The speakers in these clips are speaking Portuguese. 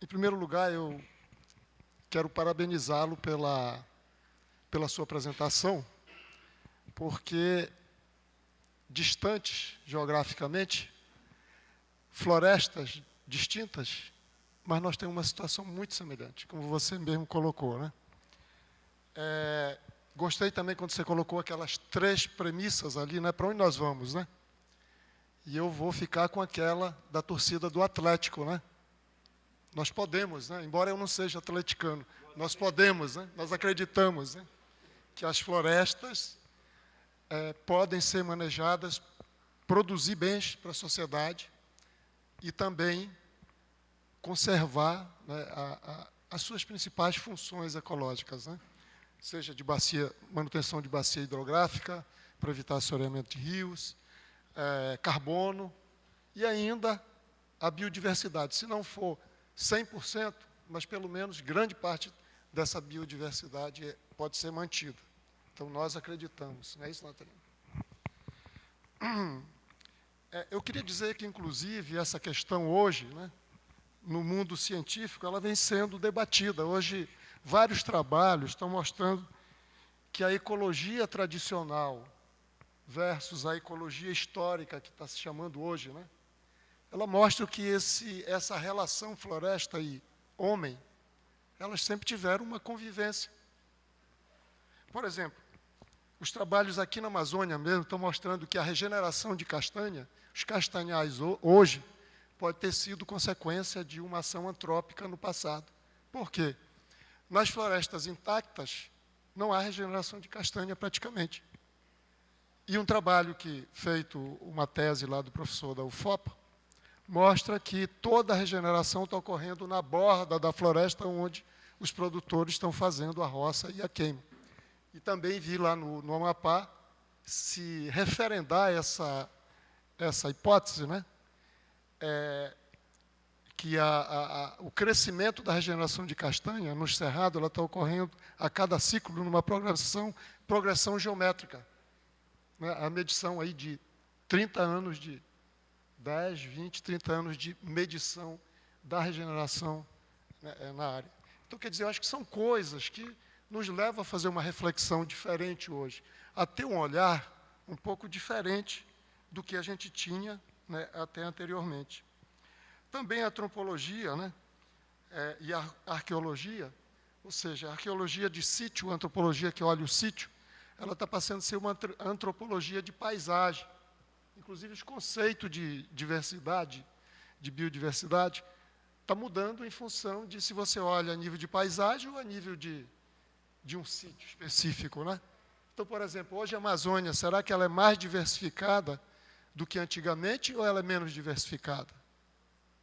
Em primeiro lugar, eu quero parabenizá-lo pela sua apresentação, porque distantes geograficamente, florestas distintas, mas nós temos uma situação muito semelhante, como você mesmo colocou, né? Gostei também quando você colocou aquelas 3 premissas ali, né? Para onde nós vamos, né? E eu vou ficar com aquela da torcida do Atlético, né? Nós podemos, né? Embora eu não seja atleticano, nós podemos, né? Nós acreditamos, né? Que as florestas podem ser manejadas, produzir bens para a sociedade e também conservar, né, as suas principais funções ecológicas, né? Seja de manutenção de bacia hidrográfica, para evitar assoreamento de rios, carbono e ainda a biodiversidade. Se não for 100%, mas pelo menos grande parte dessa biodiversidade pode ser mantida. Então, nós acreditamos. Não é isso, Natalina? Eu queria dizer que, inclusive, essa questão hoje, né, no mundo científico, ela vem sendo debatida. Hoje, vários trabalhos estão mostrando que a ecologia tradicional versus a ecologia histórica, que está se chamando hoje, né, ela mostra que essa relação floresta e homem, elas sempre tiveram uma convivência. Por exemplo, os trabalhos aqui na Amazônia mesmo estão mostrando que a regeneração de castanha, os castanhais hoje, pode ter sido consequência de uma ação antrópica no passado. Por quê? Nas florestas intactas, não há regeneração de castanha praticamente. E um trabalho feito, uma tese lá do professor da UFOPA, mostra que toda a regeneração está ocorrendo na borda da floresta onde os produtores estão fazendo a roça e a queima. E também vi lá no Amapá se referendar essa hipótese, né? Que o crescimento da regeneração de castanha no cerrado está ocorrendo a cada ciclo numa progressão geométrica. Né? A medição aí de 30 anos 10, 20, 30 anos de medição da regeneração, né, na área. Então, quer dizer, eu acho que são coisas que nos levam a fazer uma reflexão diferente hoje, a ter um olhar um pouco diferente do que a gente tinha, né, até anteriormente. Também a antropologia, né, e a arqueologia, ou seja, a arqueologia de sítio, a antropologia que olha o sítio, ela está passando a ser uma antropologia de paisagem. Inclusive, os conceitos de diversidade, de biodiversidade, está mudando em função de se você olha a nível de paisagem ou a nível de um sítio específico, né? Então, por exemplo, hoje a Amazônia, será que ela é mais diversificada do que antigamente ou ela é menos diversificada?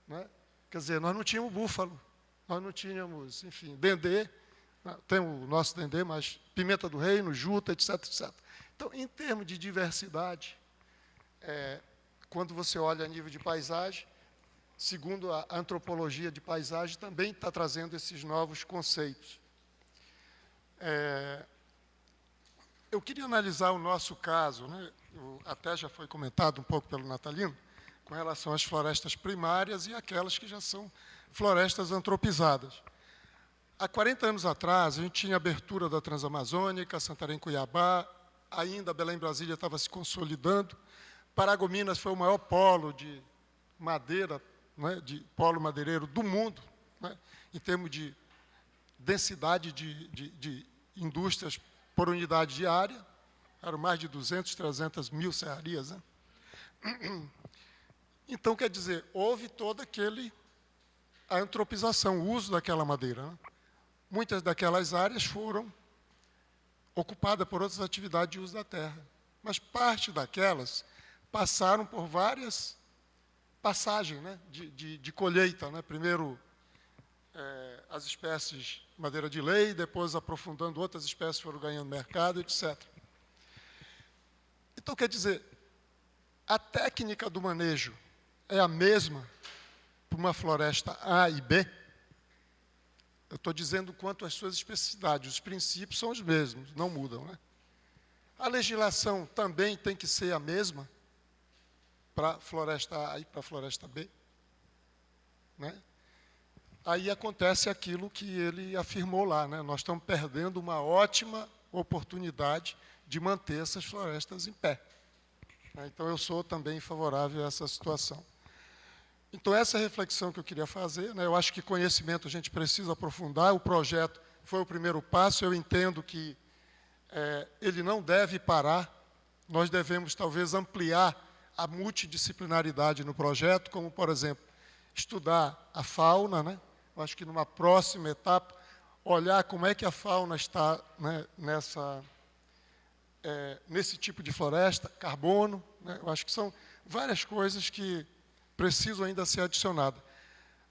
Né? Quer dizer, nós não tínhamos búfalo, nós não tínhamos, enfim, dendê, tem o nosso dendê, mas pimenta do reino, juta, etc, etc. Então, em termos de diversidade, quando você olha a nível de paisagem, segundo a antropologia de paisagem, também está trazendo esses novos conceitos. Eu queria analisar o nosso caso, né? Até já foi comentado um pouco pelo Natalino, com relação às florestas primárias e aquelas que já são florestas antropizadas. Há 40 anos atrás, a gente tinha a abertura da Transamazônica, Santarém-Cuiabá, ainda Belém-Brasília estava se consolidando, Paragominas foi o maior polo de madeira, né, de polo madeireiro do mundo, né, em termos de densidade de indústrias por unidade de área, eram mais de 200, 300 mil serrarias. Né? Então, quer dizer, houve toda a antropização, o uso daquela madeira. Né? Muitas daquelas áreas foram ocupadas por outras atividades de uso da terra, mas parte daquelas passaram por várias passagens, né, de colheita. Né? Primeiro, as espécies madeira de lei, depois aprofundando outras espécies foram ganhando mercado, etc. Então, quer dizer, a técnica do manejo é a mesma para uma floresta A e B? Eu estou dizendo quanto às suas especificidades, os princípios são os mesmos, não mudam. Né? A legislação também tem que ser a mesma para a floresta A e para a floresta B? Né? aí acontece aquilo que ele afirmou lá, né? Nós estamos perdendo uma ótima oportunidade de manter essas florestas em pé. Então, eu sou também favorável a essa situação. Então, essa é a reflexão que eu queria fazer, né? Eu acho que conhecimento a gente precisa aprofundar, o projeto foi o primeiro passo, eu entendo que ele não deve parar, nós devemos talvez ampliar a multidisciplinaridade no projeto, como, por exemplo, estudar a fauna, né? Eu acho que numa próxima etapa, olhar como é que a fauna está, né, nesse tipo de floresta, carbono, né? Eu acho que são várias coisas que precisam ainda ser adicionadas.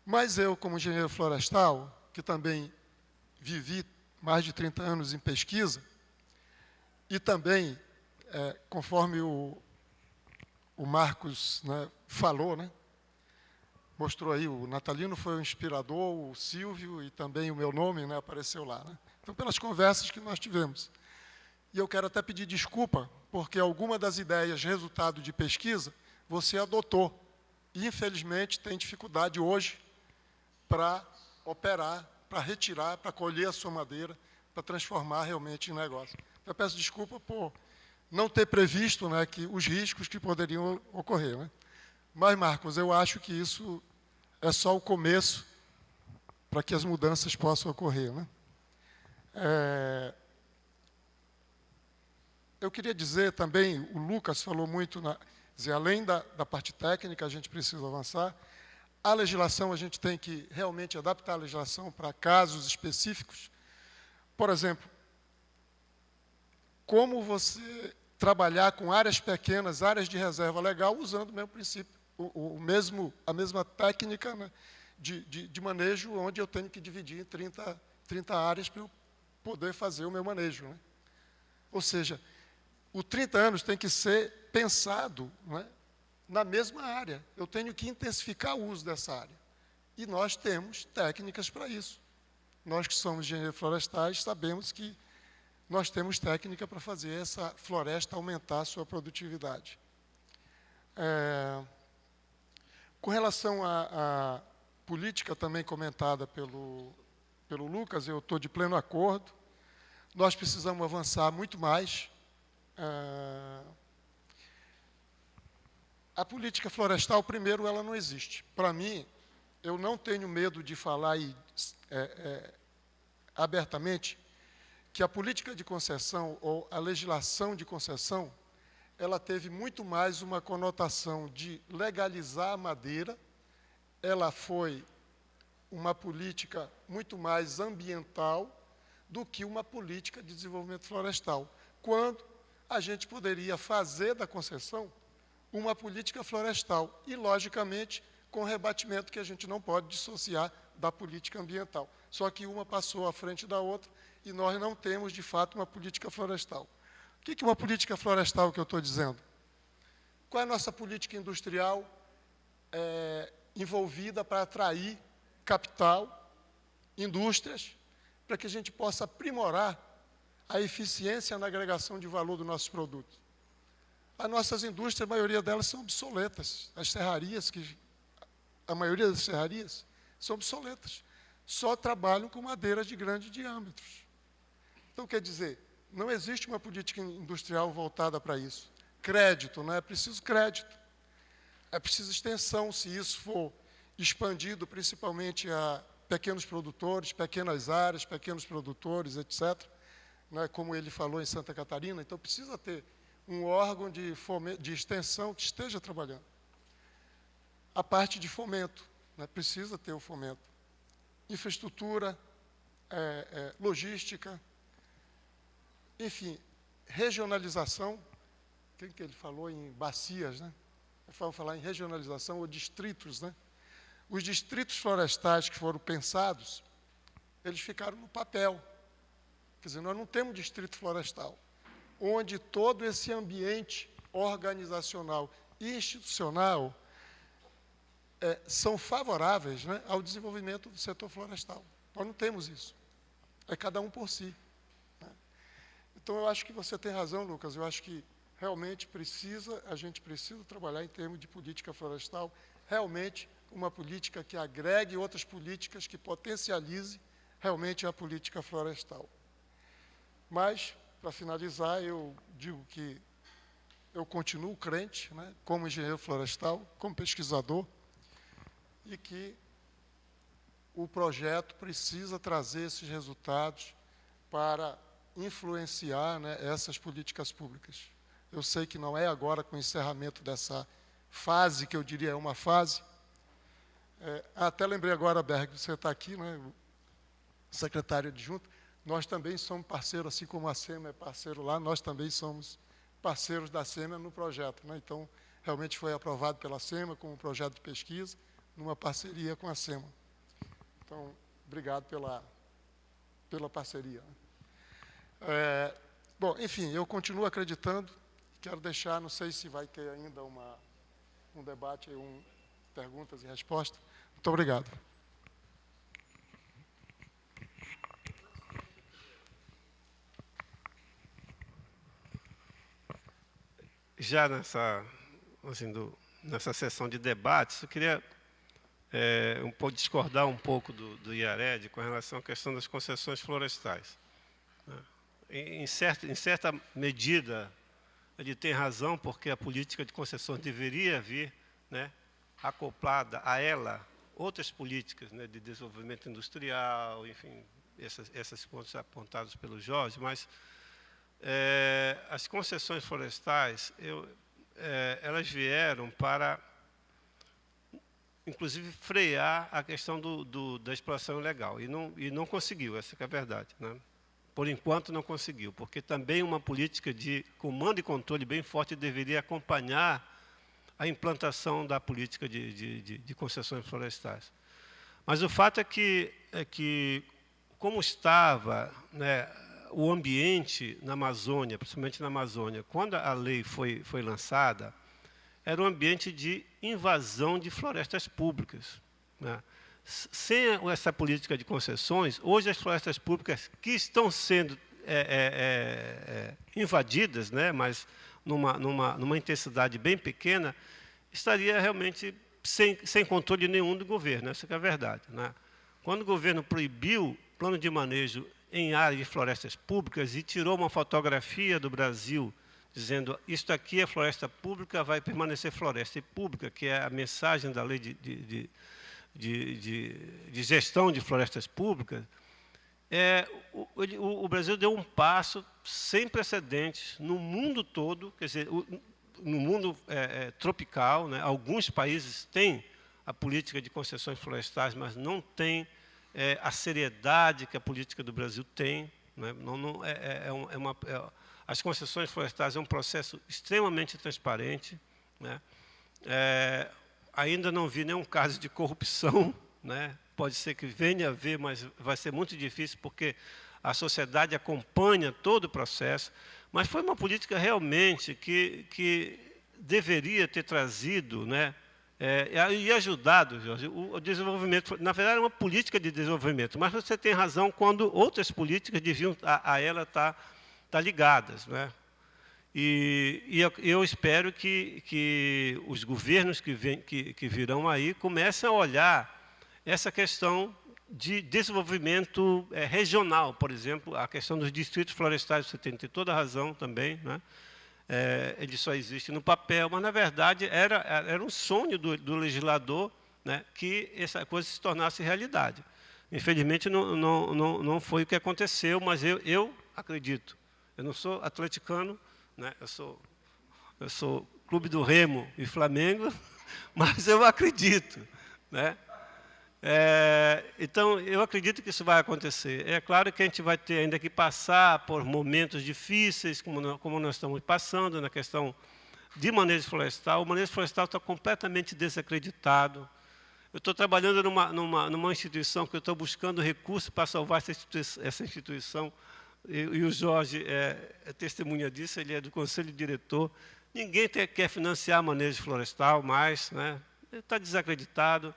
Mas eu, como engenheiro florestal, que também vivi mais de 30 anos em pesquisa, e também, conforme o Marcos, né, falou, né, mostrou aí, o Natalino foi o inspirador, o Silvio e também o meu nome, né, apareceu lá. Né? Então, pelas conversas que nós tivemos. E eu quero até pedir desculpa, porque alguma das ideias, resultado de pesquisa, você adotou. E, infelizmente, tem dificuldade hoje para operar, para retirar, para colher a sua madeira, para transformar realmente em negócio. Então, eu peço desculpa por não ter previsto, né, que os riscos que poderiam ocorrer. Né? Mas, Marcos, eu acho que isso é só o começo para que as mudanças possam ocorrer. Né? Eu queria dizer também, o Lucas falou muito, além da parte técnica, a gente precisa avançar. A legislação, a gente tem que realmente adaptar a legislação para casos específicos. Por exemplo, como você trabalhar com áreas pequenas, áreas de reserva legal, usando o mesmo princípio, a mesma técnica, né, de manejo, onde eu tenho que dividir em 30 áreas para eu poder fazer o meu manejo. Né? Ou seja, o 30 anos tem que ser pensado, né, na mesma área. Eu tenho que intensificar o uso dessa área. E nós temos técnicas para isso. Nós que somos engenheiros florestais sabemos que nós temos técnica para fazer essa floresta aumentar a sua produtividade. Com relação à política também comentada pelo Lucas, eu estou de pleno acordo. Nós precisamos avançar muito mais. A política florestal, primeiro, ela não existe. Para mim, eu não tenho medo de falar abertamente que a política de concessão ou a legislação de concessão, ela teve muito mais uma conotação de legalizar a madeira, ela foi uma política muito mais ambiental do que uma política de desenvolvimento florestal, quando a gente poderia fazer da concessão uma política florestal e, logicamente, com rebatimento que a gente não pode dissociar da política ambiental. Só que uma passou à frente da outra e nós não temos, de fato, uma política florestal. O que é uma política florestal que eu estou dizendo? Qual é a nossa política industrial envolvida para atrair capital, indústrias, para que a gente possa aprimorar a eficiência na agregação de valor dos nossos produtos? As nossas indústrias, a maioria delas são obsoletas. As serrarias, a maioria das serrarias são obsoletas. Só trabalham com madeiras de grandes diâmetros. Então, quer dizer, não existe uma política industrial voltada para isso. Crédito, não é preciso crédito. É preciso extensão, se isso for expandido principalmente a pequenos produtores, pequenas áreas, pequenos produtores, etc., né, como ele falou em Santa Catarina. Então, precisa ter um órgão de extensão que esteja trabalhando. A parte de fomento, né, precisa ter o fomento. Infraestrutura, logística, enfim, regionalização. Quem que ele falou em bacias, né? Vamos falar em regionalização ou distritos, né? Os distritos florestais que foram pensados, eles ficaram no papel. Quer dizer, nós não temos distrito florestal, onde todo esse ambiente organizacional e institucional são favoráveis, né, ao desenvolvimento do setor florestal. Nós não temos isso. É cada um por si. Né? Então, eu acho que você tem razão, Lucas. Eu acho que realmente a gente precisa trabalhar em termos de política florestal, realmente uma política que agregue outras políticas, que potencialize realmente a política florestal. Mas, para finalizar, eu digo que eu continuo crente, né, como engenheiro florestal, como pesquisador, e que o projeto precisa trazer esses resultados para influenciar, né, essas políticas públicas. Eu sei que não é agora com o encerramento dessa fase, que eu diria é uma fase. Até lembrei agora, Berg, você está aqui, né, o secretário adjunto, nós também somos parceiros, assim como a SEMA é parceiro lá, nós também somos parceiros da SEMA no projeto, né? Então, realmente foi aprovado pela SEMA como um projeto de pesquisa, numa parceria com a SEMA. Então, obrigado pela parceria. Bom, enfim, eu continuo acreditando, quero deixar, não sei se vai ter ainda um debate, perguntas e respostas. Muito obrigado. Já nessa sessão de debates, eu queria discordar um pouco do IARED com relação à questão das concessões florestais. Em certa medida, ele tem razão, porque a política de concessões deveria vir, né, acoplada a ela outras políticas, né, de desenvolvimento industrial, enfim, esses pontos apontados pelo Jorge, mas as concessões florestais, elas vieram para, inclusive, frear a questão da exploração ilegal, e não conseguiu, essa que é a verdade, né? Por enquanto não conseguiu, porque também uma política de comando e controle bem forte deveria acompanhar a implantação da política de concessões florestais. Mas o fato é que como estava, né, o ambiente na Amazônia, principalmente na Amazônia, quando a lei foi lançada, era um ambiente de invasão de florestas públicas, né? Sem essa política de concessões, hoje as florestas públicas que estão sendo invadidas, né, mas numa intensidade bem pequena, estaria realmente sem controle nenhum do governo, essa que é a verdade, né? Quando o governo proibiu plano de manejo em áreas de florestas públicas e tirou uma fotografia do Brasil dizendo isto aqui é floresta pública, vai permanecer floresta pública, que é a mensagem da lei de gestão de florestas públicas, o Brasil deu um passo sem precedentes no mundo todo, quer dizer, no mundo tropical, né? Alguns países têm a política de concessões florestais, mas não têm a seriedade que a política do Brasil tem, né? As concessões florestais é um processo extremamente transparente, né? Ainda não vi nenhum caso de corrupção, né? Pode ser que venha a haver, mas vai ser muito difícil, porque a sociedade acompanha todo o processo. Mas foi uma política realmente que deveria ter trazido, né, e ajudado, Jorge, o desenvolvimento. Na verdade, é uma política de desenvolvimento, mas você tem razão quando outras políticas deviam a ela estar ligadas, né? E eu espero que os governos que virão aí comecem a olhar essa questão de desenvolvimento regional, por exemplo, a questão dos distritos florestais, você tem toda a razão também, né? Ele só existe no papel, mas, na verdade, era um sonho do legislador, né, que essa coisa se tornasse realidade. Infelizmente, não foi o que aconteceu, mas eu acredito. Eu não sou atleticano, né? Eu sou Clube do Remo e Flamengo, mas eu acredito, né? Então, eu acredito que isso vai acontecer. É claro que a gente vai ter ainda que passar por momentos difíceis, como nós estamos passando, na questão de manejo florestal. O manejo florestal está completamente desacreditado. Eu estou trabalhando numa instituição que eu estou buscando recursos para salvar essa instituição. E o Jorge é testemunha disso, ele é do conselho diretor. Ninguém quer financiar manejo florestal mais, né? Está desacreditado.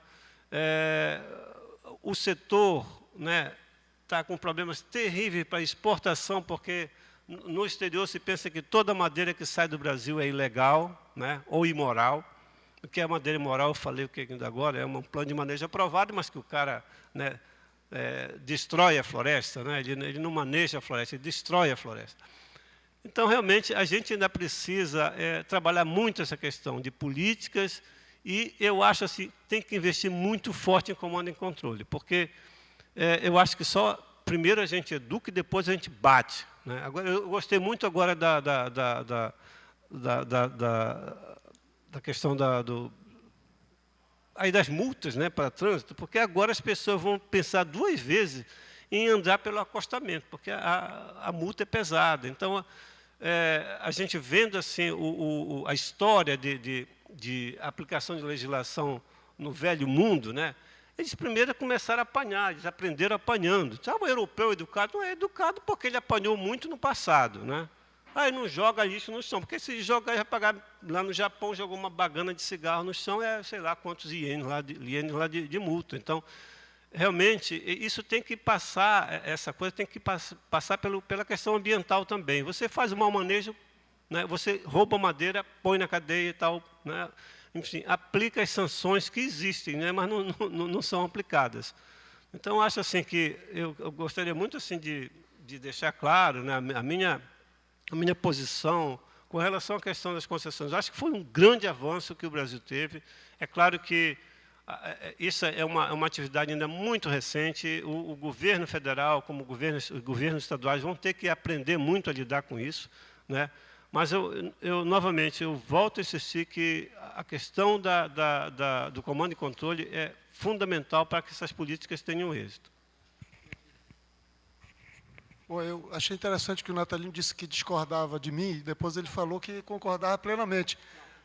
O setor, né, está com problemas terríveis para exportação, porque no exterior se pensa que toda madeira que sai do Brasil é ilegal, né, ou imoral. O que é madeira imoral, eu falei o que ainda agora, é um plano de manejo aprovado, mas que o cara, né, destrói a floresta, né? Ele não maneja a floresta, ele destrói a floresta. Então, realmente, a gente ainda precisa trabalhar muito essa questão de políticas e eu acho assim, tem que investir muito forte em comando e controle, porque eu acho que só primeiro a gente educa e depois a gente bate, né? Agora, eu gostei muito agora da questão aí das multas, né, para trânsito, porque agora as pessoas vão pensar 2 vezes em andar pelo acostamento, porque a multa é pesada. Então, a gente vendo assim a história de aplicação de legislação no velho mundo, né, eles primeiro começaram a apanhar, eles aprenderam apanhando. O europeu educado não é educado porque ele apanhou muito no passado, né? Aí não joga lixo no chão, porque se jogar, vai pagar. Lá no Japão, jogou uma bagana de cigarro no chão, sei lá quantos ienes lá de multa. Então, realmente, isso tem que passar, essa coisa tem que passar pela questão ambiental também. Você faz o mau manejo, né, você rouba madeira, põe na cadeia e tal, né, enfim, aplica as sanções que existem, né, mas não são aplicadas. Então, acho assim que eu gostaria muito assim de deixar claro, né, a minha posição com relação à questão das concessões. Acho que foi um grande avanço que o Brasil teve. É claro que isso é uma atividade ainda muito recente. O governo federal, como os governos estaduais, vão ter que aprender muito a lidar com isso, né? Mas, novamente, eu volto a insistir que a questão do comando e controle é fundamental para que essas políticas tenham êxito. Bom, eu achei interessante que o Natalino disse que discordava de mim, e depois ele falou que concordava plenamente.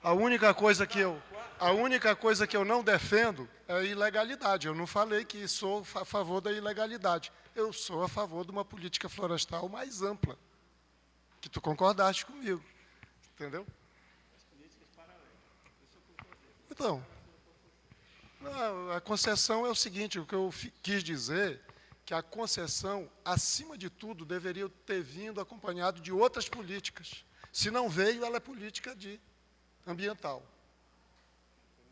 A única coisa que eu não defendo é a ilegalidade. Eu não falei que sou a favor da ilegalidade. Eu sou a favor de uma política florestal mais ampla, que tu concordaste comigo. Entendeu? Então, não, a concessão é o seguinte, o que eu quis dizer que a concessão, acima de tudo, deveria ter vindo acompanhado de outras políticas. Se não veio, ela é política ambiental.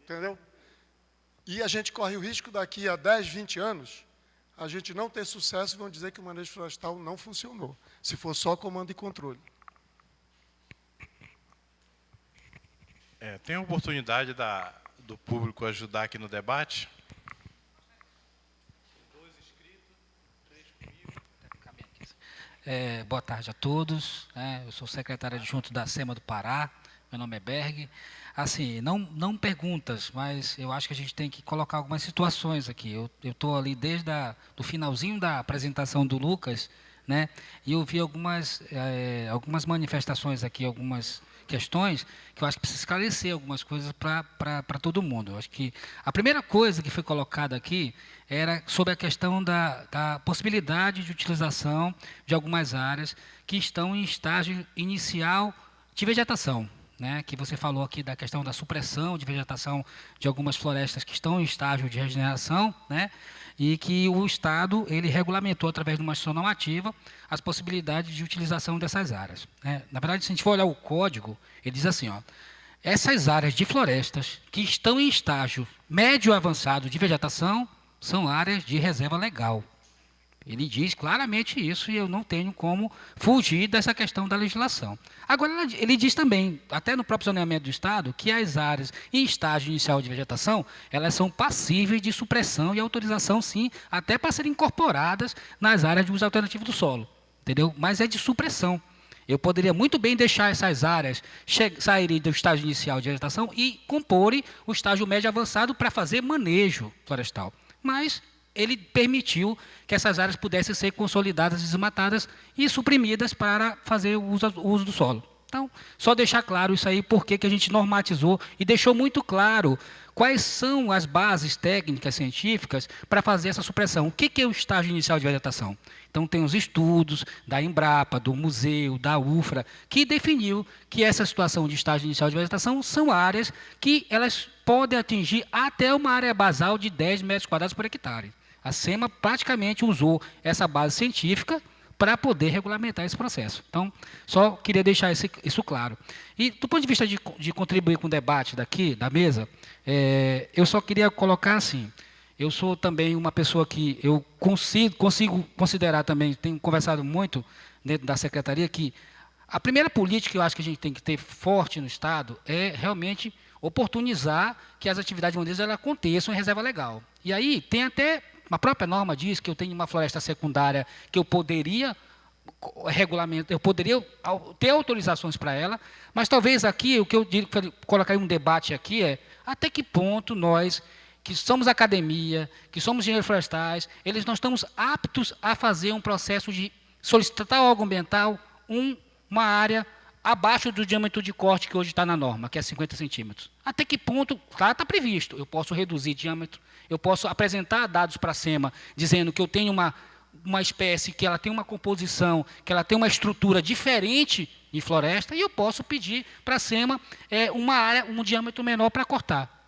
Entendeu? E a gente corre o risco daqui a 10, 20 anos, a gente não ter sucesso e vão dizer que o manejo florestal não funcionou, se for só comando e controle. Tem a oportunidade do público ajudar aqui no debate? Boa tarde a todos. Eu sou secretário adjunto da SEMA do Pará. Meu nome é Berg. Assim, não perguntas, mas eu acho que a gente tem que colocar algumas situações aqui. Eu estou ali desde do finalzinho da apresentação do Lucas, né? E eu vi algumas manifestações aqui, algumas questões que eu acho que precisa esclarecer algumas coisas para todo mundo. Eu acho que a primeira coisa que foi colocada aqui era sobre a questão da possibilidade de utilização de algumas áreas que estão em estágio inicial de vegetação, né? Que você falou aqui da questão da supressão de vegetação de algumas florestas que estão em estágio de regeneração, né? E que o Estado ele regulamentou através de uma ação normativa as possibilidades de utilização dessas áreas, né? Na verdade, se a gente for olhar o código, ele diz assim, ó, essas áreas de florestas que estão em estágio médio avançado de vegetação são áreas de reserva legal. Ele diz claramente isso e eu não tenho como fugir dessa questão da legislação. Agora, ele diz também, até no próprio zoneamento do Estado, que as áreas em estágio inicial de vegetação, elas são passíveis de supressão e autorização, sim, até para serem incorporadas nas áreas de uso alternativo do solo. Entendeu? Mas é de supressão. Eu poderia muito bem deixar essas áreas saírem do estágio inicial de vegetação e comporem o estágio médio avançado para fazer manejo florestal. Mas ele permitiu que essas áreas pudessem ser consolidadas, desmatadas e suprimidas para fazer o uso do solo. Então, só deixar claro isso aí, porque que a gente normatizou e deixou muito claro quais são as bases técnicas científicas para fazer essa supressão. O que é o estágio inicial de vegetação? Então, tem os estudos da Embrapa, do Museu, da UFRA, que definiu que essa situação de estágio inicial de vegetação são áreas que elas podem atingir até uma área basal de 10 metros quadrados por hectare. A SEMA praticamente usou essa base científica para poder regulamentar esse processo. Então, só queria deixar isso claro. E, do ponto de vista de contribuir com o debate daqui, da mesa, eu só queria colocar assim, eu sou também uma pessoa que eu consigo considerar também, tenho conversado muito dentro da secretaria, que a primeira política que eu acho que a gente tem que ter forte no Estado é realmente oportunizar que as atividades de manejo aconteçam em reserva legal. E aí tem até, a própria norma diz que eu tenho uma floresta secundária que eu poderia regulamentar, eu poderia ter autorizações para ela, mas talvez aqui, o que eu colocaria um debate aqui é até que ponto nós, que somos academia, que somos engenheiros florestais, eles não estamos aptos a fazer um processo de solicitar ao órgão ambiental uma área abaixo do diâmetro de corte que hoje está na norma, que é 50 centímetros. Até que ponto, lá está previsto, eu posso reduzir diâmetro, eu posso apresentar dados para a SEMA, dizendo que eu tenho uma espécie que ela tem uma composição, que ela tem uma estrutura diferente de floresta, e eu posso pedir para a SEMA uma área, um diâmetro menor para cortar.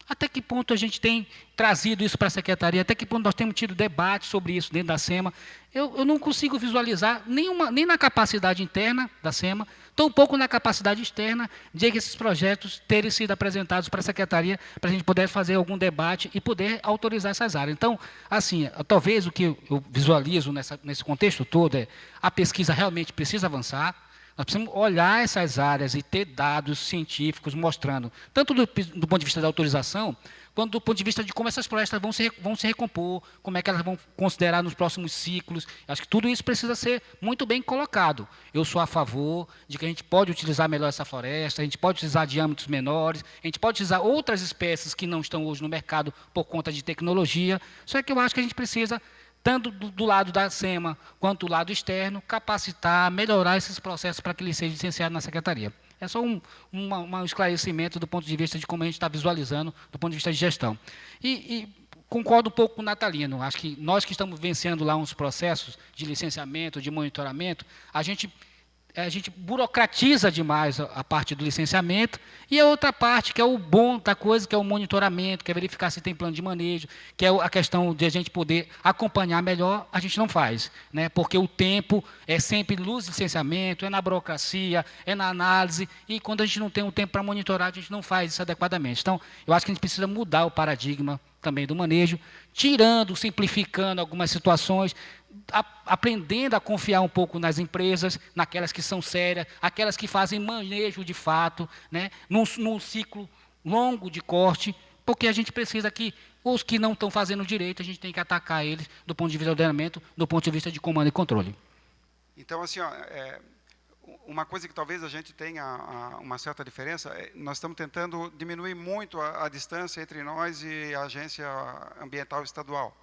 Até que ponto a gente tem trazido isso para a secretaria? Até que ponto nós temos tido debate sobre isso dentro da SEMA? Eu não consigo visualizar nem na capacidade interna da SEMA, tampouco na capacidade externa de que esses projetos terem sido apresentados para a secretaria, para a gente poder fazer algum debate e poder autorizar essas áreas. Então, assim, talvez o que eu visualizo nesse contexto todo é a pesquisa realmente precisa avançar. Nós precisamos olhar essas áreas e ter dados científicos mostrando, tanto do ponto de vista da autorização, quanto do ponto de vista de como essas florestas vão se recompor, como é que elas vão considerar nos próximos ciclos. Acho que tudo isso precisa ser muito bem colocado. Eu sou a favor de que a gente pode utilizar melhor essa floresta, a gente pode utilizar diâmetros menores, a gente pode utilizar outras espécies que não estão hoje no mercado por conta de tecnologia, só que eu acho que a gente precisa, tanto do lado da SEMA quanto do lado externo, capacitar, melhorar esses processos para que eles sejam licenciados na secretaria. É só um esclarecimento do ponto de vista de como a gente está visualizando, do ponto de vista de gestão. E concordo um pouco com o Natalino. Acho que nós que estamos vencendo lá uns processos de licenciamento, de monitoramento, a gente burocratiza demais a parte do licenciamento, e a outra parte, que é o bom da coisa, que é o monitoramento, que é verificar se tem plano de manejo, que é a questão de a gente poder acompanhar melhor, a gente não faz, né? Porque o tempo é sempre luz de licenciamento, é na burocracia, é na análise, e quando a gente não tem um tempo para monitorar, a gente não faz isso adequadamente. Então, eu acho que a gente precisa mudar o paradigma também do manejo, simplificando algumas situações, aprendendo a confiar um pouco nas empresas, naquelas que são sérias, aquelas que fazem manejo de fato, né, num ciclo longo de corte, porque a gente precisa que os que não estão fazendo direito, a gente tem que atacar eles do ponto de vista de ordenamento, do ponto de vista de comando e controle. Então, assim, uma coisa que talvez a gente tenha uma certa diferença, nós estamos tentando diminuir muito a distância entre nós e a Agência Ambiental Estadual.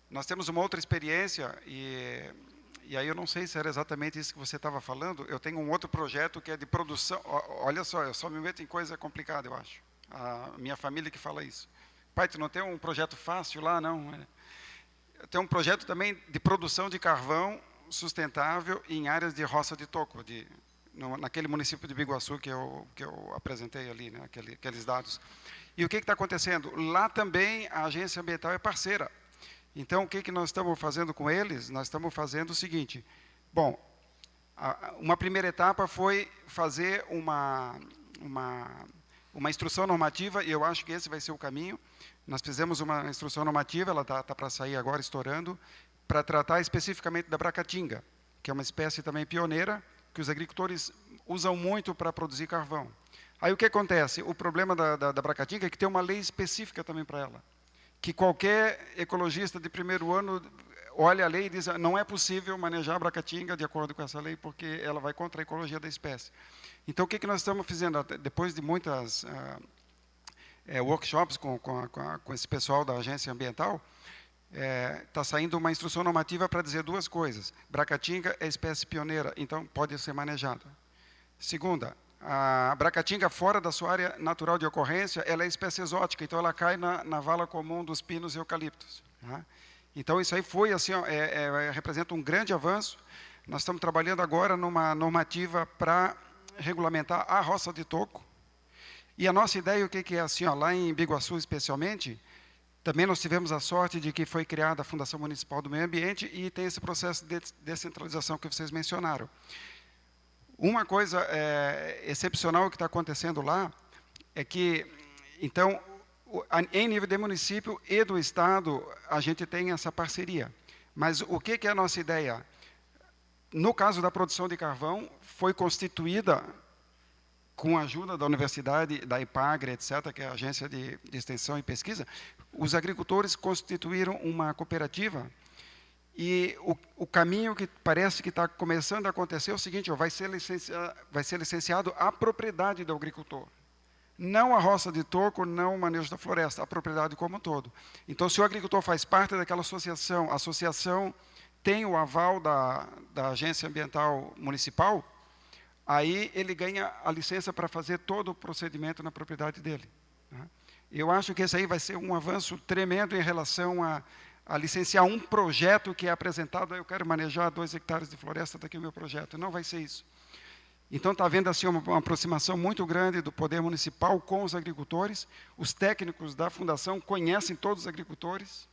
Nós temos uma outra experiência, e aí eu não sei se era exatamente isso que você estava falando, eu tenho um outro projeto que é de produção, olha só, eu só me meto em coisa complicada, eu acho. A minha família que fala isso. Pai, tu não tem um projeto fácil lá, não? Eu tenho um projeto também de produção de carvão sustentável em áreas de roça de toco, naquele município de Biguaçu que eu apresentei ali, né, aqueles dados. E o que está acontecendo? Lá também a agência ambiental é parceira. Então, o que nós estamos fazendo com eles? Nós estamos fazendo o seguinte. Bom, uma primeira etapa foi fazer uma instrução normativa, e eu acho que esse vai ser o caminho. Nós fizemos uma instrução normativa, ela está para sair agora, estourando, para tratar especificamente da bracatinga, que é uma espécie também pioneira, que os agricultores usam muito para produzir carvão. Aí o que acontece? O problema da bracatinga é que tem uma lei específica também para ela, que qualquer ecologista de primeiro ano olha a lei e diz não é possível manejar a bracatinga de acordo com essa lei, porque ela vai contra a ecologia da espécie. Então, o que nós estamos fazendo? Depois de muitas workshops com esse pessoal da agência ambiental, está saindo uma instrução normativa para dizer duas coisas. Bracatinga é espécie pioneira, então pode ser manejada. Segunda, a bracatinga fora da sua área natural de ocorrência, ela é espécie exótica, então ela cai na vala comum dos pinos e eucaliptos. Tá? Então isso aí foi assim, representa um grande avanço. Nós estamos trabalhando agora numa normativa para regulamentar a roça de toco. E a nossa ideia, o que é assim, lá em Biguaçu especialmente, Também nós tivemos a sorte de que foi criada a Fundação Municipal do Meio Ambiente e tem esse processo de descentralização que vocês mencionaram. Uma coisa excepcional que está acontecendo lá é que, então, em nível de município e do Estado, a gente tem essa parceria. Mas o que é a nossa ideia? No caso da produção de carvão, foi constituída, com a ajuda da universidade, da IPAGRE, etc., que é a Agência de Extensão e Pesquisa, os agricultores constituíram uma cooperativa e o caminho que parece que está começando a acontecer é o seguinte: vai ser licenciado a propriedade do agricultor. Não a roça de toco, não o manejo da floresta, a propriedade como um todo. Então, se o agricultor faz parte daquela associação, a associação tem o aval da Agência Ambiental Municipal, aí ele ganha a licença para fazer todo o procedimento na propriedade dele. Eu acho que esse aí vai ser um avanço tremendo em relação a licenciar um projeto que é apresentado: eu quero manejar 2 hectares de floresta, daqui o meu projeto. Não vai ser isso. Então, está havendo assim, uma aproximação muito grande do poder municipal com os agricultores. Os técnicos da Fundação conhecem todos os agricultores.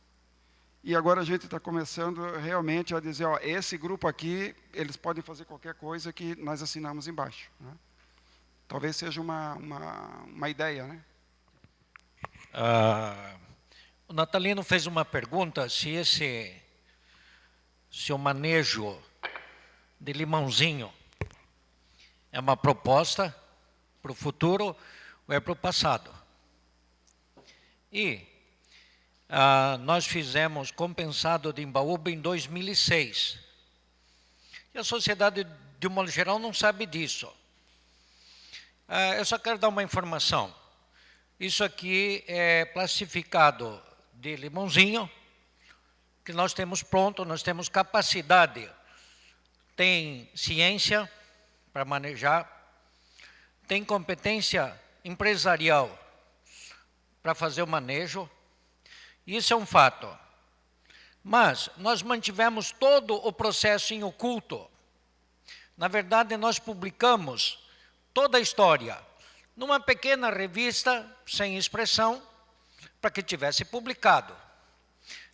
E agora a gente está começando realmente a dizer: esse grupo aqui, eles podem fazer qualquer coisa que nós assinamos embaixo. Talvez seja uma ideia, né? O Natalino fez uma pergunta se o manejo de limãozinho é uma proposta para o futuro ou é para o passado. E nós fizemos compensado de Embaúba em 2006. E a sociedade, de um modo geral, não sabe disso. Eu só quero dar uma informação. Isso aqui é plastificado de limãozinho, que nós temos pronto, nós temos capacidade, tem ciência para manejar, tem competência empresarial para fazer o manejo. Isso é um fato. Mas nós mantivemos todo o processo em oculto. Na verdade, nós publicamos toda a história numa pequena revista sem expressão, para que tivesse publicado.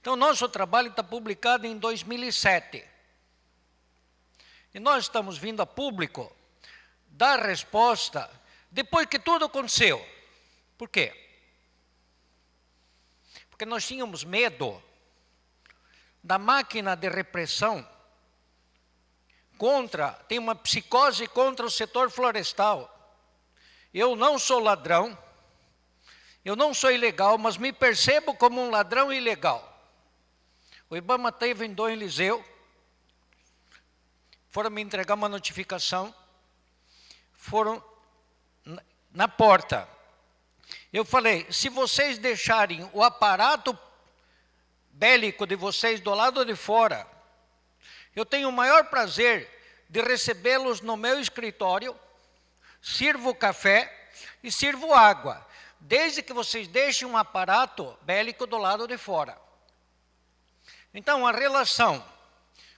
Então, nosso trabalho está publicado em 2007. E nós estamos vindo a público dar resposta depois que tudo aconteceu. Por quê? Porque nós tínhamos medo da máquina de repressão tem uma psicose contra o setor florestal. Eu não sou ladrão, eu não sou ilegal, mas me percebo como um ladrão ilegal. O IBAMA esteve em Dom Eliseu, foram me entregar uma notificação, foram na porta. Eu falei: se vocês deixarem o aparato bélico de vocês do lado de fora, eu tenho o maior prazer de recebê-los no meu escritório, sirvo café e sirvo água, desde que vocês deixem um aparato bélico do lado de fora. Então, a relação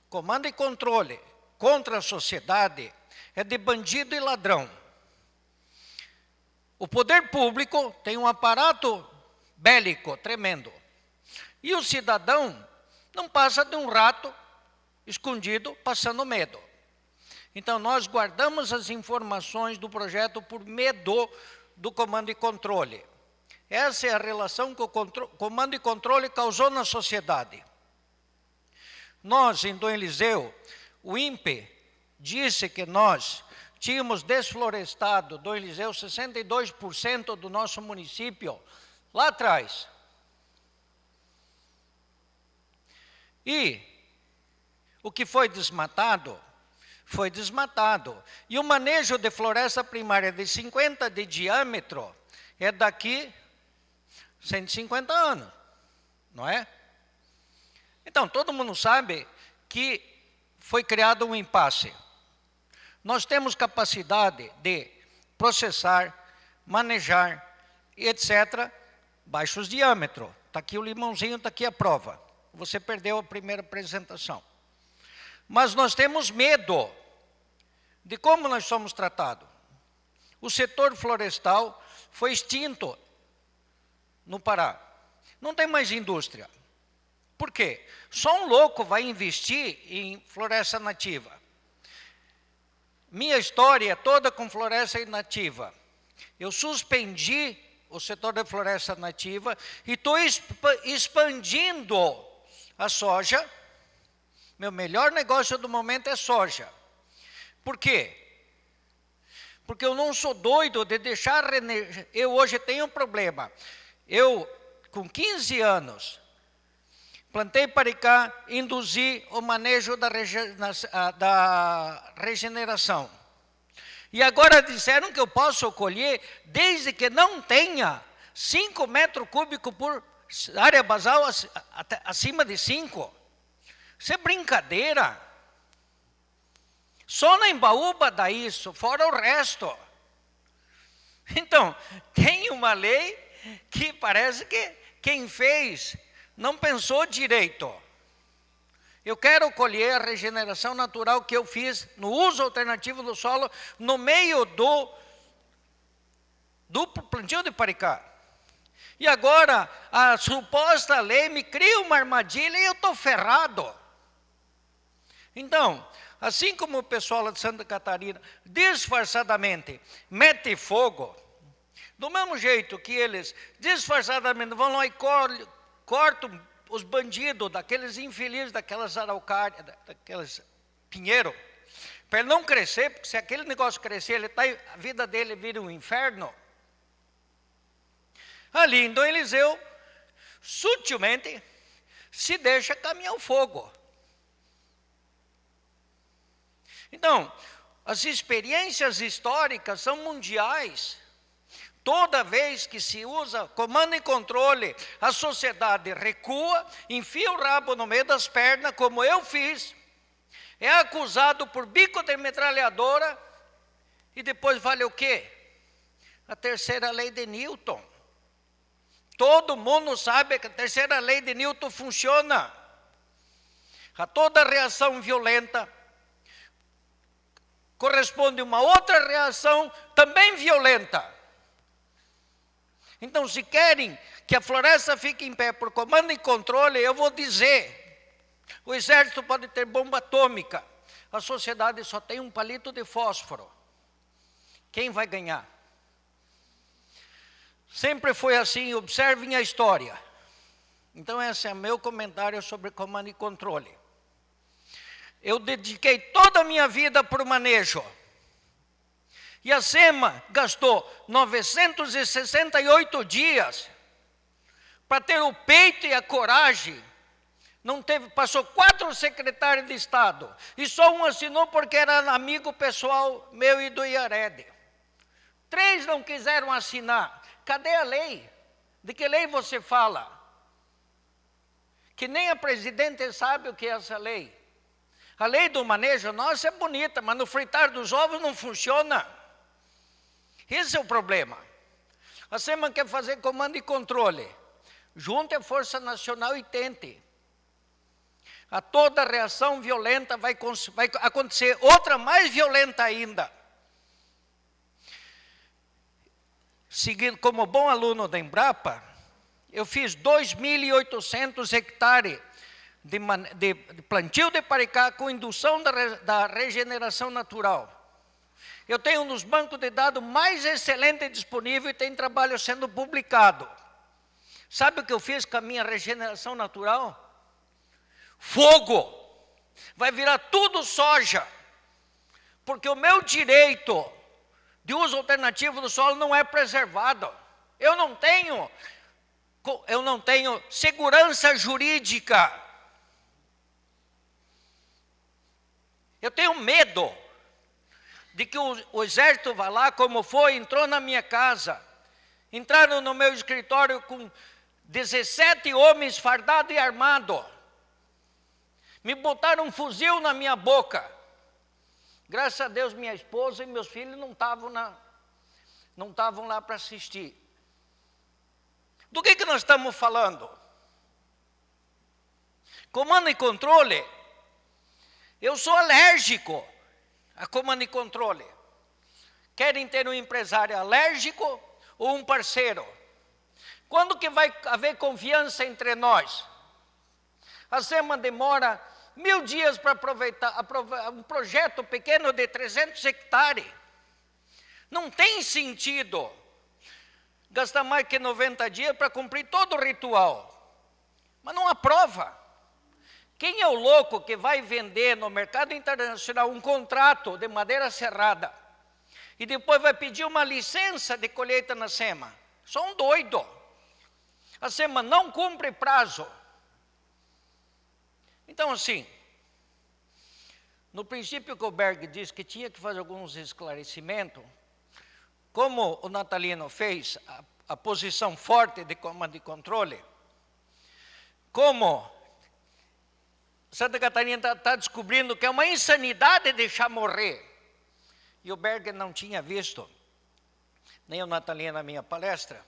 comando e controle contra a sociedade é de bandido e ladrão. O poder público tem um aparato bélico tremendo. E o cidadão não passa de um rato escondido passando medo. Então, nós guardamos as informações do projeto por medo do comando e controle. Essa é a relação que o comando e controle causou na sociedade. Nós, em Dom Eliseu, o INPE disse que nós tínhamos desflorestado, Dom Eliseu, 62% do nosso município, lá atrás. E o que foi desmatado, foi desmatado. E o manejo de floresta primária de 50 de diâmetro é daqui 150 anos, não é? Então, todo mundo sabe que foi criado um impasse. Nós temos capacidade de processar, manejar, etc., baixos diâmetros. Está aqui o limãozinho, está aqui a prova. Você perdeu a primeira apresentação. Mas nós temos medo de como nós somos tratados. O setor florestal foi extinto no Pará. não tem mais indústria. Por quê? Só um louco vai investir em floresta nativa. Minha história é toda com floresta nativa. Eu suspendi o setor da floresta nativa e estou expandindo a soja. Meu melhor negócio do momento é soja. Por quê? Porque eu não sou doido de deixar... Eu hoje tenho um problema. Eu, com 15 anos, plantei paricá, induzi o manejo da regeneração. E agora disseram que eu posso colher desde que não tenha 5 metros cúbicos por área basal acima de 5. Isso é brincadeira. Só na Embaúba dá isso, fora o resto. Então, tem uma lei que parece que quem fez não pensou direito. Eu quero colher a regeneração natural que eu fiz no uso alternativo do solo no meio do plantio de paricá. E agora, a suposta lei me cria uma armadilha e eu estou ferrado. Então, assim como o pessoal lá de Santa Catarina, disfarçadamente, mete fogo, do mesmo jeito que eles, disfarçadamente, vão lá e cortam os bandidos, daqueles infelizes, daquelas araucárias, daqueles pinheiros, para ele não crescer, porque se aquele negócio crescer, a vida dele vira um inferno. Ali em Dom Eliseu, sutilmente, se deixa caminhar o fogo. Então, as experiências históricas são mundiais. Toda vez que se usa comando e controle, a sociedade recua, enfia o rabo no meio das pernas, como eu fiz, é acusado por bico de metralhadora, e depois vale o quê? A terceira lei de Newton. Todo mundo sabe que a terceira lei de Newton funciona. A toda reação violenta corresponde uma outra reação também violenta. Então, se querem que a floresta fique em pé por comando e controle, eu vou dizer, o exército pode ter bomba atômica, a sociedade só tem um palito de fósforo. Quem vai ganhar? Sempre foi assim, observem a história. Então, esse é meu comentário sobre comando e controle. Eu dediquei toda a minha vida para o manejo. E a SEMA gastou 968 dias para ter o peito e a coragem. Não teve, passou 4 secretários de Estado. E só um assinou porque era amigo pessoal meu e do Iared. 3 não quiseram assinar. Cadê a lei? De que lei você fala? Que nem a presidente sabe o que é essa lei. A lei do manejo nossa é bonita, mas no fritar dos ovos não funciona. Esse é o problema. A SEMA quer fazer comando e controle. Junte a Força Nacional e tente. A toda reação violenta vai acontecer outra mais violenta ainda. Seguindo como bom aluno da Embrapa, eu fiz 2.800 hectares de plantio de paricá com indução da regeneração natural. Eu tenho um dos bancos de dados mais excelentes disponível e tem trabalho sendo publicado. Sabe o que eu fiz com a minha regeneração natural? Fogo! Vai virar tudo soja. Porque o meu direito de uso alternativo do solo não é preservado. Eu não tenho segurança jurídica. Eu tenho medo de que o exército vá lá, como foi, entrou na minha casa, entraram no meu escritório com 17 homens fardados e armados, me botaram um fuzil na minha boca. Graças a Deus, minha esposa e meus filhos não estavam lá para assistir. Do que nós estamos falando? Comando e controle. Eu sou alérgico a comando e controle. Querem ter um empresário alérgico ou um parceiro? Quando que vai haver confiança entre nós? A SEMA demora 1000 dias para aproveitar um projeto pequeno de 300 hectares. Não tem sentido gastar mais que 90 dias para cumprir todo o ritual. Mas não aprova. Quem é o louco que vai vender no mercado internacional um contrato de madeira serrada e depois vai pedir uma licença de colheita na SEMA? Só um doido. A SEMA não cumpre prazo. Então, assim, no princípio que o Berg disse que tinha que fazer alguns esclarecimentos, como o Natalino fez a posição forte de comando e controle, como Santa Catarina está descobrindo que é uma insanidade deixar morrer, e o Berg não tinha visto, nem o Natalino na minha palestra,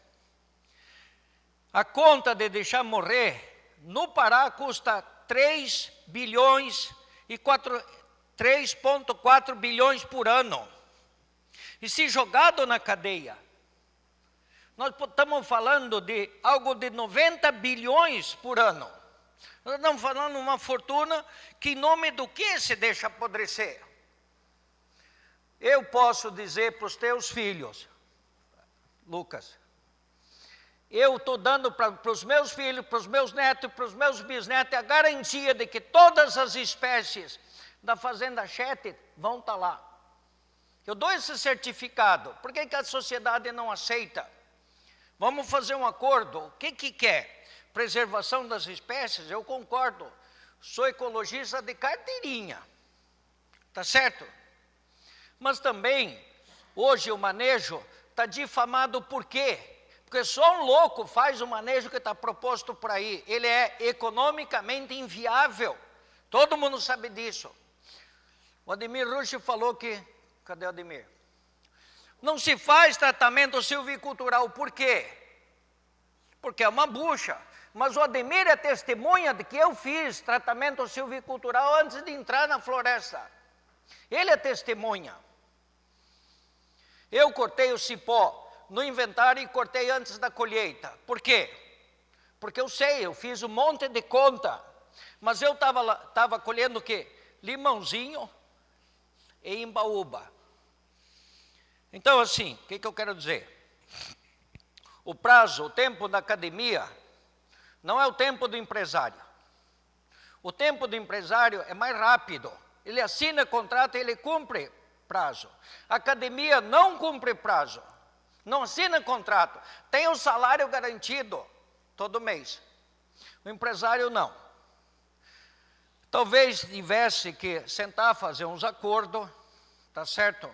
a conta de deixar morrer no Pará custa 3,4 bilhões por ano. E se jogado na cadeia, nós estamos falando de algo de 90 bilhões por ano. Nós estamos falando de uma fortuna que em nome do que se deixa apodrecer? Eu posso dizer para os teus filhos, Lucas, eu estou dando para os meus filhos, para os meus netos, para os meus bisnetos, a garantia de que todas as espécies da Fazenda Chet vão estar lá. Eu dou esse certificado. Por que a sociedade não aceita? Vamos fazer um acordo. O que quer? Preservação das espécies? Eu concordo. Sou ecologista de carteirinha. Tá certo? Mas também, hoje o manejo está difamado por quê? Porque só um louco faz o manejo que está proposto por aí. Ele é economicamente inviável. Todo mundo sabe disso. O Ademir Rusch falou que... Cadê o Ademir? Não se faz tratamento silvicultural. Por quê? Porque é uma bucha. Mas o Ademir é testemunha de que eu fiz tratamento silvicultural antes de entrar na floresta. Ele é testemunha. Eu cortei o cipó no inventário e cortei antes da colheita. Por quê? Porque eu sei, eu fiz um monte de conta. Mas eu estava colhendo o quê? Limãozinho e embaúba. Então, assim, o que eu quero dizer? O prazo, o tempo da academia, não é o tempo do empresário. O tempo do empresário é mais rápido. Ele assina contrato e ele cumpre prazo. A academia não cumpre prazo. Não assina contrato. Tem o salário garantido todo mês. O empresário não. Talvez tivesse que sentar, fazer uns acordos, tá certo?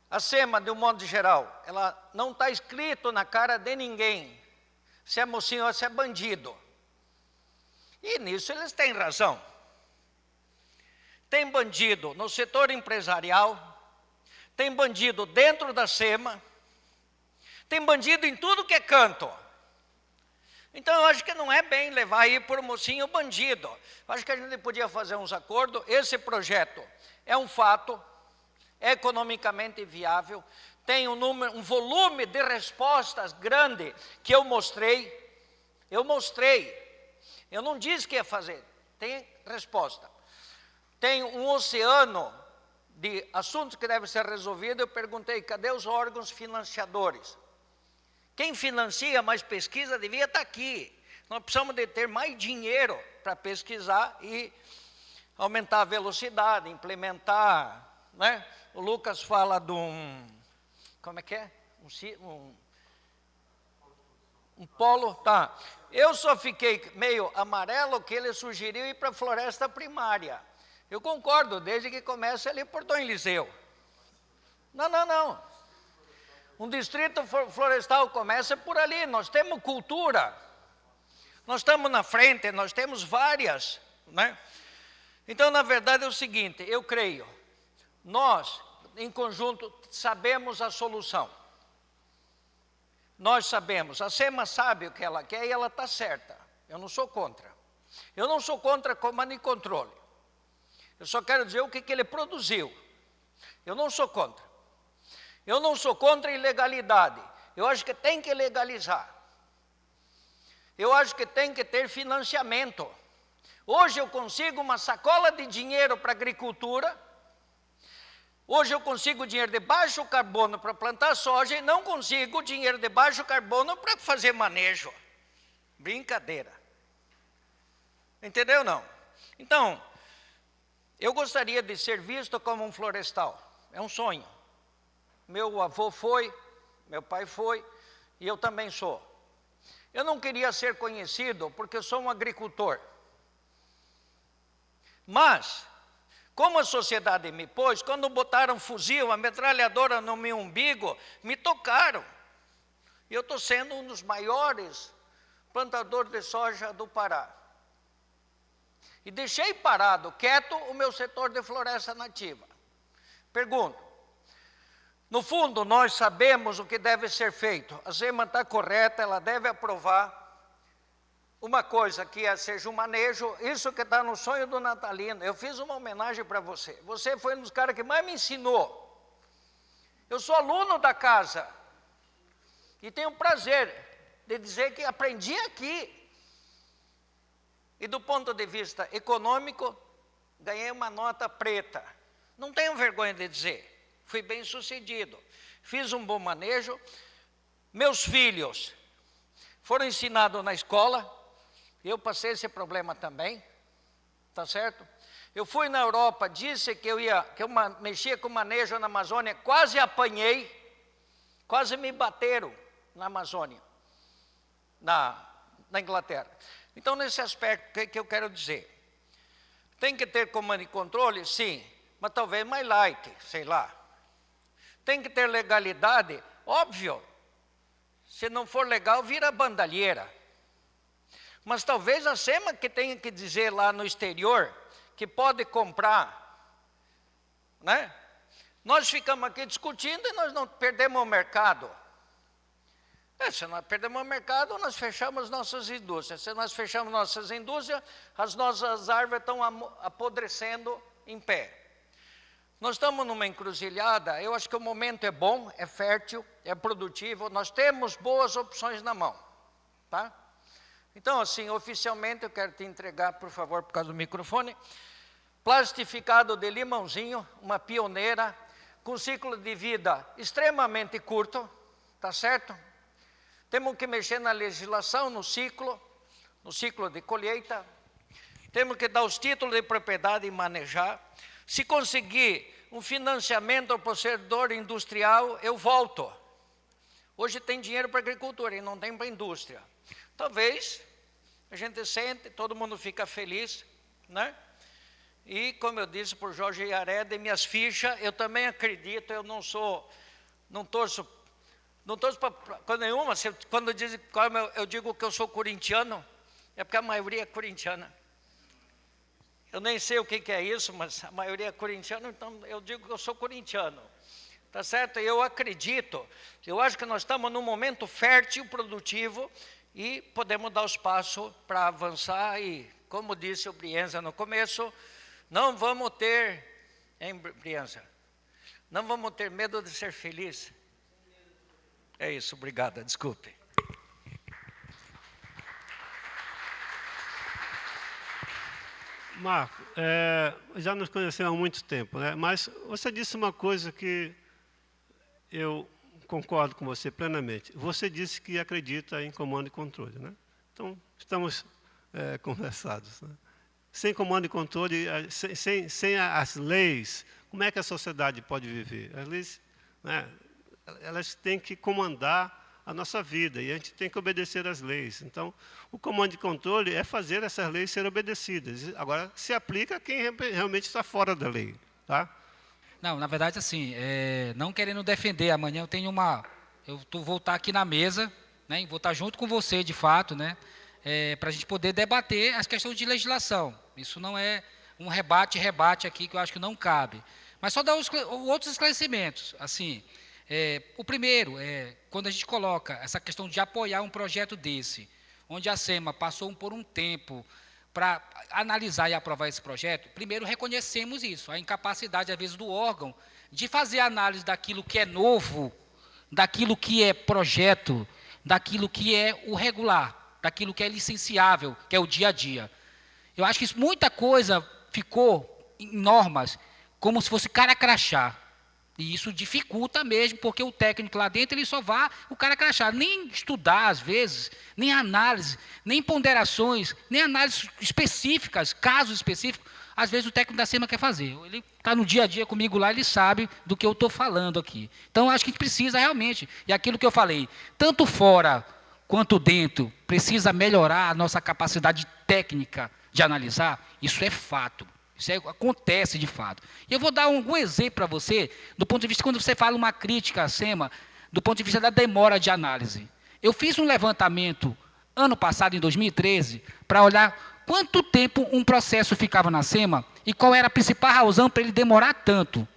A SEMA, de um modo geral, ela não está escrito na cara de ninguém se é mocinho ou se é bandido. E nisso eles têm razão. Tem bandido no setor empresarial, tem bandido dentro da SEMA, tem bandido em tudo que é canto. Então eu acho que não é bem levar aí por mocinho bandido. Eu acho que a gente podia fazer uns acordos. Esse projeto é um fato, é economicamente viável, tem um volume de respostas grande que eu mostrei. Eu não disse que ia fazer, tem resposta. Tem um oceano de assuntos que devem ser resolvidos. Eu perguntei, cadê os órgãos financiadores? Quem financia mais pesquisa devia estar aqui. Nós precisamos de ter mais dinheiro para pesquisar e aumentar a velocidade, implementar, né? O Lucas fala de como é que é? Um polo, tá. Eu só fiquei meio amarelo que ele sugeriu ir para a floresta primária. Eu concordo, desde que comece ali por Dom Eliseu. Não. Um distrito florestal começa por ali, nós temos cultura. Nós estamos na frente, nós temos várias, né? Então, na verdade, é o seguinte, eu creio, nós, em conjunto, sabemos a solução. Nós sabemos, a SEMA sabe o que ela quer e ela está certa. Eu não sou contra. Eu não sou contra comando e controle. Eu só quero dizer o que ele produziu. Eu não sou contra. Eu não sou contra a ilegalidade. Eu acho que tem que legalizar. Eu acho que tem que ter financiamento. Hoje eu consigo uma sacola de dinheiro para a agricultura. Hoje eu consigo dinheiro de baixo carbono para plantar soja e não consigo dinheiro de baixo carbono para fazer manejo. Brincadeira. Entendeu, não? Então, eu gostaria de ser visto como um florestal. É um sonho. Meu avô foi, meu pai foi, e eu também sou. Eu não queria ser conhecido porque eu sou um agricultor. Mas, como a sociedade me pôs, quando botaram fuzil, a metralhadora no meu umbigo, me tocaram. E eu estou sendo um dos maiores plantadores de soja do Pará. E deixei parado, quieto, o meu setor de floresta nativa. Pergunto, no fundo, nós sabemos o que deve ser feito. A SEMA está correta, ela deve aprovar uma coisa que seja um manejo, isso que está no sonho do natalino. Eu fiz uma homenagem para você. Você foi um dos caras que mais me ensinou. Eu sou aluno da casa. E tenho prazer de dizer que aprendi aqui. E do ponto de vista econômico, ganhei uma nota preta. Não tenho vergonha de dizer. Fui bem sucedido. Fiz um bom manejo. Meus filhos foram ensinados na escola. Eu passei esse problema também. Tá certo? Eu fui na Europa, disse que eu mexia com manejo na Amazônia. Quase apanhei. Quase me bateram na Amazônia. Na Inglaterra. Então, nesse aspecto, o que eu quero dizer? Tem que ter comando e controle? Sim, mas talvez mais light, sei lá. Tem que ter legalidade? Óbvio. Se não for legal, vira bandalheira. Mas talvez a SEMA que tenha que dizer lá no exterior que pode comprar, né? Nós ficamos aqui discutindo e nós não perdemos o mercado. Se nós perdemos o mercado, nós fechamos nossas indústrias. Se nós fechamos nossas indústrias, as nossas árvores estão apodrecendo em pé. Nós estamos numa encruzilhada, eu acho que o momento é bom, é fértil, é produtivo, nós temos boas opções na mão. Tá? Então, assim, oficialmente eu quero te entregar, por favor, por causa do microfone, plastificado de limãozinho, uma pioneira, com ciclo de vida extremamente curto, tá certo? Temos que mexer na legislação, no ciclo de colheita. Temos que dar os títulos de propriedade e manejar. Se conseguir um financiamento para o setor industrial, eu volto. Hoje tem dinheiro para a agricultura e não tem para a indústria. Talvez a gente sente, todo mundo fica feliz, né? E, como eu disse por Jorge Yarede, minhas fichas, eu também acredito, eu não torço para coisa nenhuma. Quando eu digo que eu sou corintiano, é porque a maioria é corintiana. Eu nem sei o que é isso, mas a maioria é corintiana, então eu digo que eu sou corintiano. Tá certo? Eu acredito, eu acho que nós estamos num momento fértil, produtivo, e podemos dar os passos para avançar. E, como disse o Brienza no começo, não vamos ter, hein, Brienza? Não vamos ter medo de ser feliz. É isso, obrigada, desculpe. Marco, já nos conhecemos há muito tempo, né? Mas você disse uma coisa que eu concordo com você plenamente. Você disse que acredita em comando e controle, né? Então, estamos conversados, né? Sem comando e controle, sem as leis, como é que a sociedade pode viver? As leis, né, elas têm que comandar a nossa vida, e a gente tem que obedecer às leis. Então, o comando e controle é fazer essas leis serem obedecidas. Agora, se aplica a quem realmente está fora da lei. Tá? Não, na verdade, assim, não querendo defender, amanhã eu tenho vou estar aqui na mesa, né, vou estar junto com você, de fato, né, para a gente poder debater as questões de legislação. Isso não é um rebate aqui, que eu acho que não cabe. Mas só dar outros esclarecimentos. Assim, o primeiro, quando a gente coloca essa questão de apoiar um projeto desse, onde a SEMA passou por um tempo para analisar e aprovar esse projeto, primeiro reconhecemos isso, a incapacidade, às vezes, do órgão de fazer análise daquilo que é novo, daquilo que é projeto, daquilo que é o regular. daquilo que é licenciável, que é o dia a dia. Eu acho que muita coisa ficou em normas como se fosse cara crachá. E isso dificulta mesmo, porque o técnico lá dentro, ele só vai o cara crachá. Nem estudar, às vezes, nem análise, nem ponderações, nem análises específicas, casos específicos, às vezes o técnico da SEMA quer fazer. Ele está no dia a dia comigo lá, ele sabe do que eu estou falando aqui. Então, acho que a gente precisa realmente, e aquilo que eu falei, tanto fora quanto dentro, precisa melhorar a nossa capacidade técnica de analisar, isso é fato. Isso acontece de fato. E eu vou dar algum exemplo para você, do ponto de vista, quando você fala uma crítica à SEMA, do ponto de vista da demora de análise. Eu fiz um levantamento, ano passado, em 2013, para olhar quanto tempo um processo ficava na SEMA e qual era a principal razão para ele demorar tanto.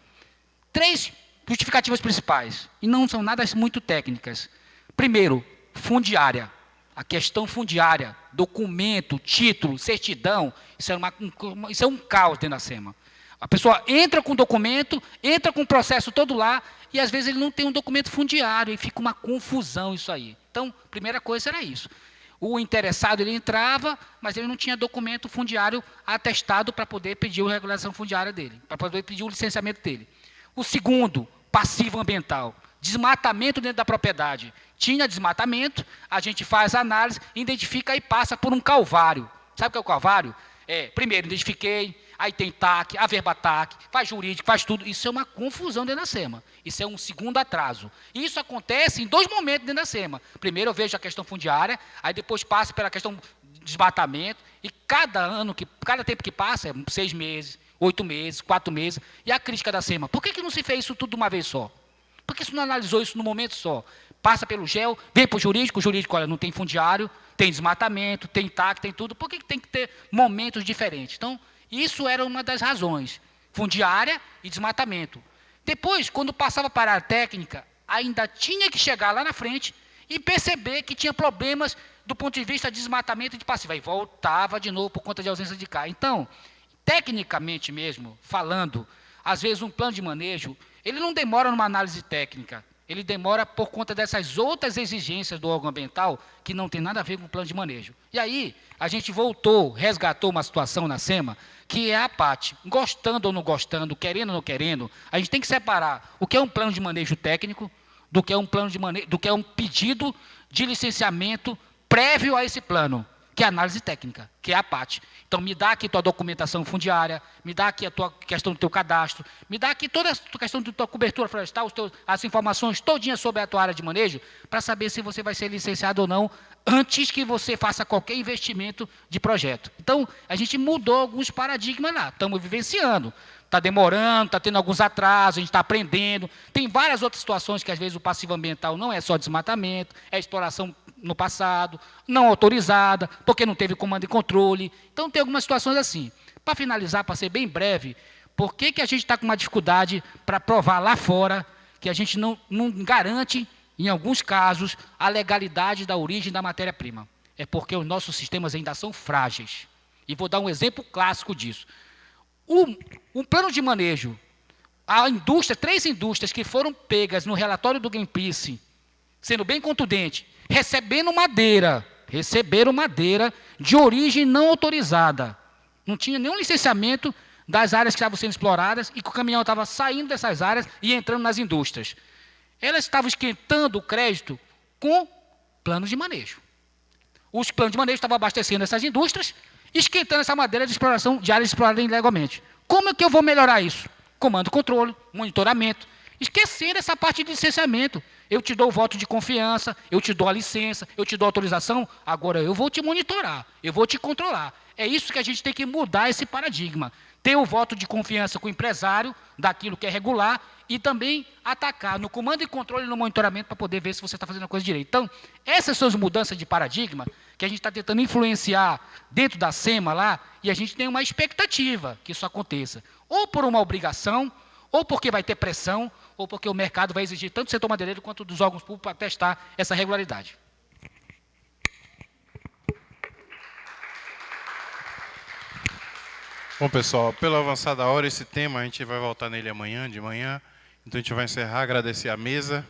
3 justificativas principais, e não são nada muito técnicas. Primeiro, fundiária. A questão fundiária, documento, título, certidão, isso é um caos dentro da SEMA. A pessoa entra com o documento, entra com o processo todo lá, e às vezes ele não tem um documento fundiário, e fica uma confusão isso aí. Então, a primeira coisa era isso. O interessado, ele entrava, mas ele não tinha documento fundiário atestado para poder pedir a regulação fundiária dele, para poder pedir o licenciamento dele. O segundo, passivo ambiental. Desmatamento dentro da propriedade. Tinha desmatamento, a gente faz a análise, identifica e passa por um calvário. Sabe o que é o calvário? Primeiro, identifiquei, aí tem TAC, a verba TAC, faz jurídico, faz tudo. Isso é uma confusão dentro da SEMA. Isso é um segundo atraso. E isso acontece em 2 momentos dentro da SEMA. Primeiro eu vejo a questão fundiária, aí depois passa pela questão de desmatamento, e cada tempo que passa, 6 meses, 8 meses, 4 meses, e a crítica da SEMA. Por que não se fez isso tudo de uma vez só? Por que você não analisou isso no momento só? Passa pelo GEL, vem para o jurídico, olha, não tem fundiário, tem desmatamento, tem TAC, tem tudo. Por que tem que ter momentos diferentes? Então, isso era uma das razões. Fundiária e desmatamento. Depois, quando passava para a área técnica, ainda tinha que chegar lá na frente e perceber que tinha problemas do ponto de vista de desmatamento e de passivo. Aí voltava de novo por conta de ausência de CAR. Então, tecnicamente mesmo, falando, às vezes um plano de manejo, ele não demora numa análise técnica, ele demora por conta dessas outras exigências do órgão ambiental que não tem nada a ver com o plano de manejo. E aí, a gente resgatou uma situação na SEMA, que é a parte, gostando ou não gostando, querendo ou não querendo, a gente tem que separar o que é um plano de manejo técnico do que é um pedido de licenciamento prévio a esse plano, que é a análise técnica, que é a PAT. Então, me dá aqui tua documentação fundiária, me dá aqui a tua questão do teu cadastro, me dá aqui toda a tua questão da tua cobertura florestal, as informações todinhas sobre a tua área de manejo, para saber se você vai ser licenciado ou não, antes que você faça qualquer investimento de projeto. Então, a gente mudou alguns paradigmas lá, estamos vivenciando. Está demorando, está tendo alguns atrasos, a gente está aprendendo. Tem várias outras situações que, às vezes, o passivo ambiental não é só desmatamento, é exploração no passado, não autorizada, porque não teve comando e controle. Então, tem algumas situações assim. Para finalizar, para ser bem breve, por que a gente está com uma dificuldade para provar lá fora que a gente não garante, em alguns casos, a legalidade da origem da matéria-prima? É porque os nossos sistemas ainda são frágeis. E vou dar um exemplo clássico disso. Um plano de manejo, três indústrias que foram pegas no relatório do Greenpeace, sendo bem contundente, receberam madeira de origem não autorizada. Não tinha nenhum licenciamento das áreas que estavam sendo exploradas e que o caminhão estava saindo dessas áreas e entrando nas indústrias. Elas estavam esquentando o crédito com planos de manejo. Os planos de manejo estavam abastecendo essas indústrias, esquentando essa madeira de exploração de áreas exploradas ilegalmente. Como é que eu vou melhorar isso? Comando, controle, monitoramento. Esquecer essa parte de licenciamento. Eu te dou o voto de confiança, eu te dou a licença, eu te dou a autorização, agora eu vou te monitorar, eu vou te controlar. É isso que a gente tem que mudar esse paradigma. Ter o voto de confiança com o empresário, daquilo que é regular, e também atacar no comando e controle e no monitoramento para poder ver se você está fazendo a coisa direito. Então, essas são as mudanças de paradigma que a gente está tentando influenciar dentro da SEMA lá, e a gente tem uma expectativa que isso aconteça. Ou por uma obrigação, ou porque vai ter pressão, ou porque o mercado vai exigir tanto do setor madeireiro quanto dos órgãos públicos para testar essa regularidade. Bom, pessoal, pela avançada hora, esse tema a gente vai voltar nele amanhã, de manhã. Então, a gente vai encerrar, agradecer a mesa.